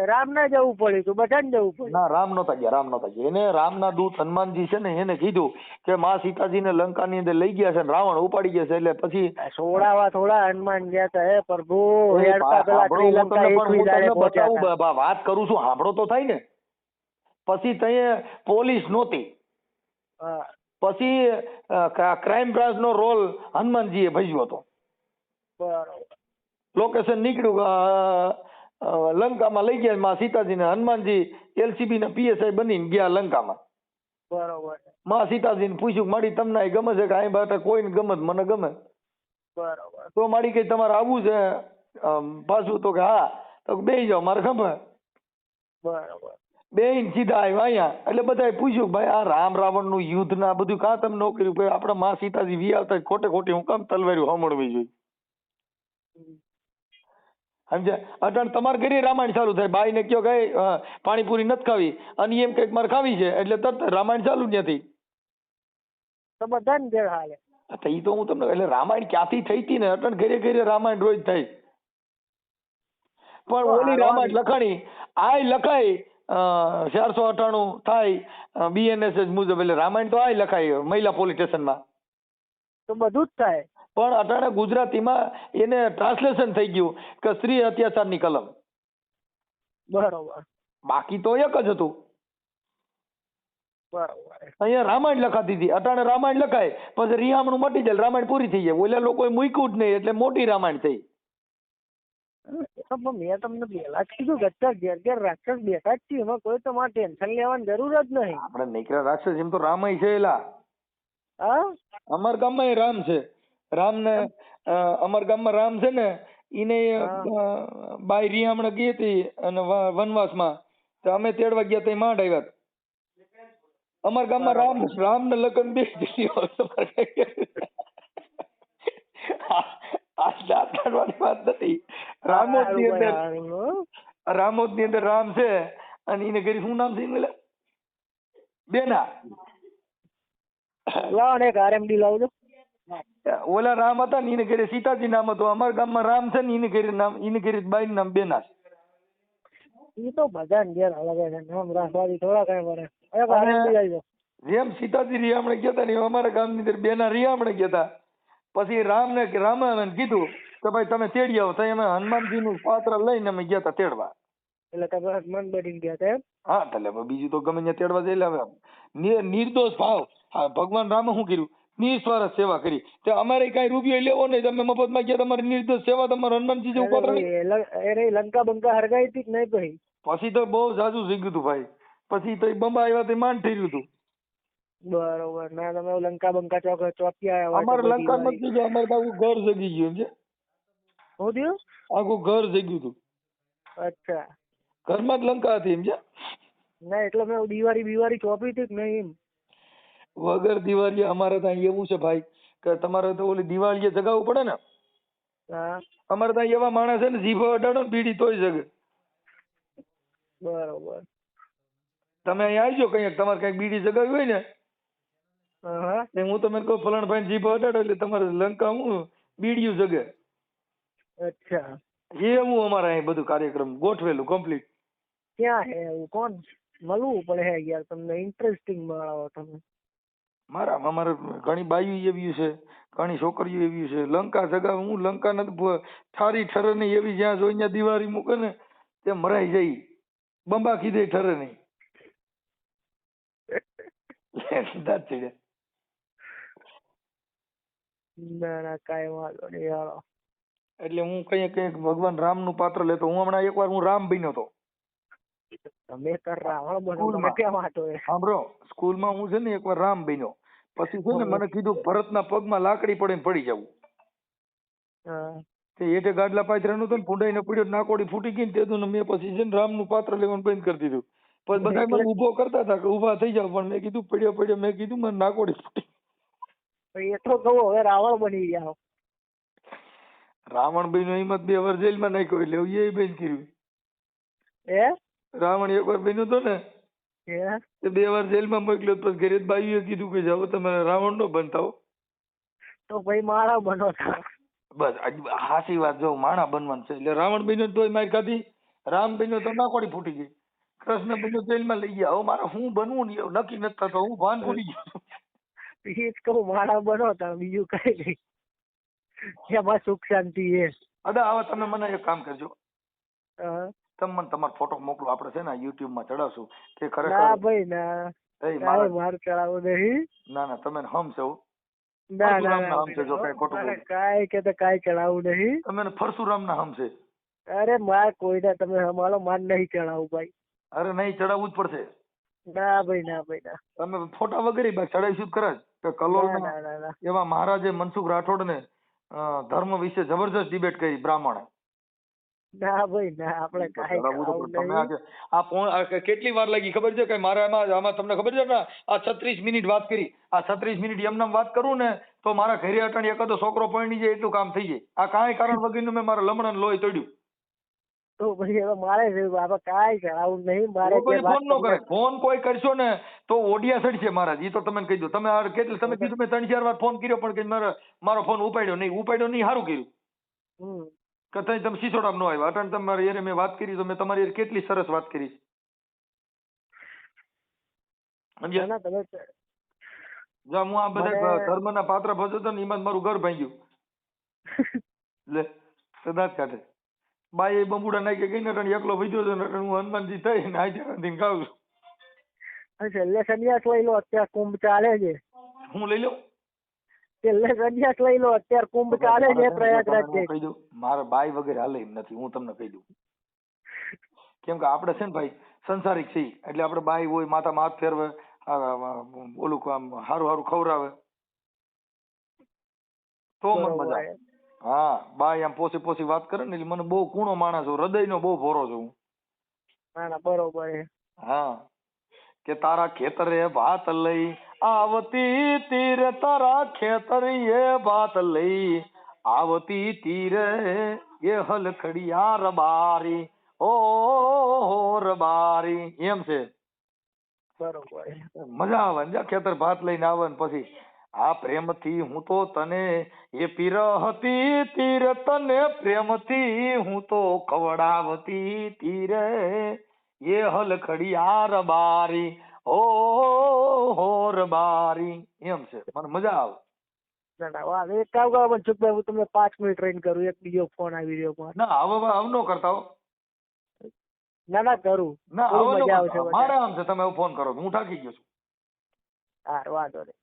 રામ ના જવું પડ્યું હતું, બધાને જવું પડ્યું. ના, રામ નહોતા ગયા. એને રામના દૂત હનુમાનજી છે ને એને કીધું કે માં સીતાજીને લંકાની અંદર લઈ ગયા છે ને રાવણ ઉપાડી ગયા છે, એટલે પછી છોડાવા થોડા હનુમાન ગયા હતા. હે પ્રભુ, વાત કરું છું, સાંભળો તો થાય ને. પછી ત્યાં પોલીસ નહોતી, પછી ક્રાઇમ બ્રાન્ચ નો રોલ હનુમાનજીએ ભજવ્યો હતો. લોકેશન નીકળ્યું, લંકામાં લઈ ગયા માં સીતાજીને. હનુમાનજી એલસીબી ના પીએસઆઈ બનીને ગયા લંકામાં. બરોબર. માં સીતાજીને પૂછ્યું માડી તમને ગમે છે કે અહીં બાટા કોઈને ગમે, મને ગમે. બરોબર. તો માડી કઈ તમારે આવવું છે પાછું? તો કે હા. તો બેસી જાઓ, મારે ખબર. બરોબર. બેન સીધા આવ્યા અહીંયા. એટલે બધાએ પૂછ્યું ભાઈ આ રામ રાવણ નું યુદ્ધ ના બધું કાં તમે ન કર્યું? ભાઈ આપડા માં સીતાજી વી આવતા ખોટે ખોટી હું કામ તલવાર્યું હમણવી જોઈએ? સમજ્યા? અટાણ તમારે ઘરે રામાયણ ચાલુ થાય, બાઈ ને કયો કઈ પાણીપુરી નથી ખાવી અને એમ કઈક મારે ખાવી છે એટલે તરત રામાયણ ચાલુ નથી. તો બધાને ઘેર હાલે. એ તો હું તમને એટલે રામાયણ ક્યાંથી થઈ હતી ને, અટણ ઘરે ઘરે રામાયણ રોજ થાય. પણ ઓલી રામાયણ લખાણી આ લખાય 498 થાય બીએનએસએસ મુજબ, એટલે રામાયણ તો આ લખાય મહિલા પોલીસ સ્ટેશનમાં. તો બધું જ થાય. પણ અટાણે ગુજરાતીમાં એને ટ્રાન્સલેશન થઈ ગયું કે સ્ત્રી અત્યાચારની કલમ. બરોબર. બાકી તો એક જ હતું. બરોબર. અહીંયા રામાયણ લખાતી હતી, અટાણે રામાયણ લખાય પછી રિહામણું મટી જાય, રામાયણ પૂરી થઈ જાય. ઓલા લોકોએ મૂક્યું જ નહીં એટલે મોટી રામાયણ થઈ. મેં તમને પેલા જ કીધું કે અત્યારે ઘેર ઘેર રાક્ષસ બેઠા જ છે, એમાં કોઈ તમારે ટેન્શન લેવાની જરૂર જ નહીં. આપણે નીકળ્યા રાક્ષસ એમ તો રામય છે. એલા હા, અમાર ગામમાં રામ છે. રામ ને અમાર ગામમાં રામ છે ને, એને બાઈ રિહામણ ગઈ હતી અને વનવાસમાં, તો અમે તેડવા ગયા તો માંડ આવ્યા. અમાર ગામમાં રામ ને લગ્ન બે વાત નથી. રામોદ ની અંદર રામ છે અને એને ઘરે શું નામ છે? બેના. એક આરએમડી લાવજો. ઓલા રામ હતા ને એને ઘરે સીતાજી નામ હતું. અમારા ગામમાં રામ છે ને એને ઘરે નામ, એને ઘરે બાઈ નામ બેના. એ તો બધા ને ઘેર અલગ છે, નામ રાખવાથી થોડા કઈ પડે. એક આરએમડી લાવજો. જેમ સીતાજી રિયામણે ગયા હતા ને અમારા ગામની અંદર બેના રિયામણે ગયા હતા. પછી રામાયણ કીધું કે ભાઈ તમે તેડી આવો. તો અમે હનુમાનજી નું પાત્ર લઈને અમે ગયા હતા તેડવા. એટલે તમે હનુમાન બની ગયા હતા? હા, એટલે બીજું તો ગમે ત્યાં તેડવા જઈ. એટલે નિર્દોષ ભાવ. હા, ભગવાન રામે શું કર્યું? નિસ્વાર્થ સેવા કરી. તો અમારે કઈ રૂપિયો લેવો નહીં, તમે મફતમાં ગયા, તમારી નિર્દોષ સેવા તમારે હનુમાનજી જેવું પાત્ર. લંકા બંકા હરગાઈ હતી કે નહીં? પછી તો બહુ જાજુ થઈ ગયું હતું ભાઈ. પછી તો બંબા આવ્યા તો માંડ થઈ ગયું હતું. બરોબર. ના, તમે લંકા બંકા ચોકી આવ્યા? અમારે લંકા નથી ગયો, અમારે આખું ઘર જગી ગયું છે. શું થયું? આખું ઘર જગ્યું હતું. અચ્છા, ઘરમાં જ લંકા હતી એમ છે? ના, એટલે મેં દિવાળી ચોપી હતી કે નહીં એમ. વગર દિવાળી અમારે ત્યાં એવું છે ભાઈ કે તમારે તો ઓલી દિવાળીએ જગાવવું પડે ને. અમારે ત્યાં એવા માણસ છે ને, જીભો અડાડો ને બીડી તોય જગે. બરોબર. તમે અહીંયા આવજો કઈક, તમારે કઈક બીડી જગાવી હોય ને, હું તમને કહું ફલાણ ભાઈ જીભો અડાડો એટલે તમારે લંકા હું બીડીયું જગે. અચ્છા. એવું અમારે અહીં બધું કાર્યક્રમ ગોઠવેલું કમ્પ્લીટ. ક્યાં હે એવું? કોણ મળવું પડે હે યાર, તમને ઇન્ટરેસ્ટિંગ મળાવો તમે. અમારે ઘણી બાયું એવી છે, ઘણી છોકરીઓ એવી છે. લંકા જગા હું લંકા નથી ઠારી ઠરે નહીં એવી, જ્યાં જોઈ ત્યાં દિવાળી મૂકે ને તે મરાઈ જાય, બંબા કીધે ઠરે નહીં. દાંત ચડ્યા. ના ના કાંઈ વાંધો નહીં હાલો. એટલે હું કઈ ભગવાન રામ નું પાત્ર લેતો. હું હમણાં એકવાર હું રામ બન્યો હતો. તમે તો રાવણ બનો, તમે કેમ વાંચો? સાંભળો, સ્કૂલમાં હું છે ને એકવાર રામ બન્યો. પછી છે ને મને કીધું ભરતના પગમાં લાકડી પડે ને પડી જવું. તે હેઠે ગાડલા પાથરાનું હતું ને ભૂંડાઈ ને પડ્યો, નાકોડી ફૂટી ગઈ ને તેનું મેં પછી છે ને રામનું પાત્ર લેવાનું બંધ કરી દીધું. પછી બધા મને ઉભો કરતા હતા કે ઉભા થઈ જાવ, પણ મેં કીધું પડ્યો મેં કીધું મને નાકોડી ફૂટી. એટલો કહું હવે રાવણ બની ગયા. રાવણ બન્યો એમાં 2 વર્ષ જેલમાં નાખ્યો, એટલે એ બંધ કર્યું. રાવણ એકવાર બન્યો હતો ને તે 2 વર્ષ જેલમાં મોકલ્યો, પછી ઘરે બાઈએ કીધું કે જાઓ તમે રાવણ નો બનતા હો. તો ભાઈ માણા બનો. બસ હાસી વાત, જો માણા બનવાનું છે. એટલે રાવણ બન્યો તોય મારી ખાધી, રામ બન્યો તો નાકોડી ફૂટી ગઈ, કૃષ્ણ બન્યો જેલમાં લઈ ગયા. હવે મારે હું બનવું ને એવું નક્કી નથી થતો, હું ભાન ભૂલી ગયો. એ જ કહું, માણા બનો તો બીજું કઈ નહીં, એમાં સુખ શાંતિ છે. અદા હવે તમે મને એક કામ કરજો, તમે મને તમારો ફોટો મોકલો, આપણે છે ને YouTube માં ચડાવશું. કે ખરેખર ના ભાઈ ના, મારે ચડાવવું નહીં. ના તમે હમ છો. ના ના કાંઈ કે તો કાંઈ ચડાવવું નહીં. તમે પરશુરામ ના હમ છે. અરે માર કોઈને તમે હમાલો માન નહીં ચડાવું ભાઈ. અરે નહીં ચડાવવું જ પડશે. ના ભાઈ ના ભાઈ ના, તમે ફોટા વગેરે ચડાવીશું ખરા કે કલોલ એવા મહારાજે મનસુખ રાઠોડ ને ધર્મ વિશે જબરજસ્ત ડિબેટ કરી બ્રાહ્મણે. ના ભાઈ ના, આપણે આ કેટલી વાર લાગી ખબર છે કે મારે આમાં તમને ખબર છે ને આ 36 મિનિટ વાત કરી. આ 36 મિનિટ એમને વાત કરું ને તો મારા ઘરે અટાણી એકાદો છોકરો પરણી જાય એટલું કામ થઈ જાય. આ કાંઈ કારણ વગરનું મેં મારા લમણા લોહી તોડ્યું. તો પછી હવે મારે કાંઈ ચડાવવું નહીં. મારે ફોન નો કરે, ફોન કોઈ કરશો ને તો ઓડિયા સડશે મહારાજ. એ તો તમે કહી દો. તમે તમે કીધું મેં 3-4 વાર ફોન કર્યો પણ મારો ફોન ઉપાડ્યો નહીં. સારું કર્યું કે તમે સિસોડામ નો આવ્યા. અટાણ તમારી યારે મેં વાત કરી તો મેં તમારી યારે કેટલી સરસ વાત કરી. હું આ બધા ધર્મના પાત્ર ભજવતો ને એમાં મારું ઘર ભાંગ્યું. લે સદાજ કાઢે બાઈ બંબુડા નાખી ગઈ ને એકલો વૈદ્યો છે ને હું હનુમાનજી થઈ ને આજે ખાઉં છું. છેલ્લે સંન્યાસ લઈ લો, અત્યારે કુંભ ચાલે છે. હું લઈ લઉં? છેલ્લે સંન્યાસ લઈ લો, અત્યારે કુંભ ચાલે છે પ્રયાગરાજ. કહી દઉં મારા બાઈ વગેરે હાલે એમ નથી, હું તમને કહી દઉં. કેમ કે આપણે છે ને ભાઈ સંસારિક છીએ, એટલે આપણે બાઈ હોય માથામાં હાથ ફેરવે, ઓલું આમ હારું ખવડાવે તો મને મજા આવે. હા બાઈ આમ પોસી વાત કરે ને એટલે મને બહુ કૂણો માણસ છું, હૃદયનો બહુ ભોરો છું. બરોબર. હા કે તારા ખેતરે ભાત લઈ આવતી તીર, તારા ખેતરીએ ભાત લઈ આવતી તીર, એ હલખડિયા રબારી ઓ રબારી. એમ છે. બરોબર. મજા આવે ને ખેતર ભાત લઈને આવે ને પછી આ પ્રેમથી હું તો તને એ પીર હતી તીર, તને પ્રેમથી હું તો ખવડાવતી તીર, એ હલખડિયા રબારી ઓ રબારી. એમ છે. મને મજા આવે. એક કામ કરો મનસુખભાઈ, હું તમને 5 મિનિટ રહીને કરું. એક બીજો ફોન આવી રહ્યો. ના હવે ન કરતા હો. ના કરું. ના હવે મજા આવશે. મારા આમ છે તમે ફોન કરો, હું થાકી ગયો છું. હા વાંધો નહીં.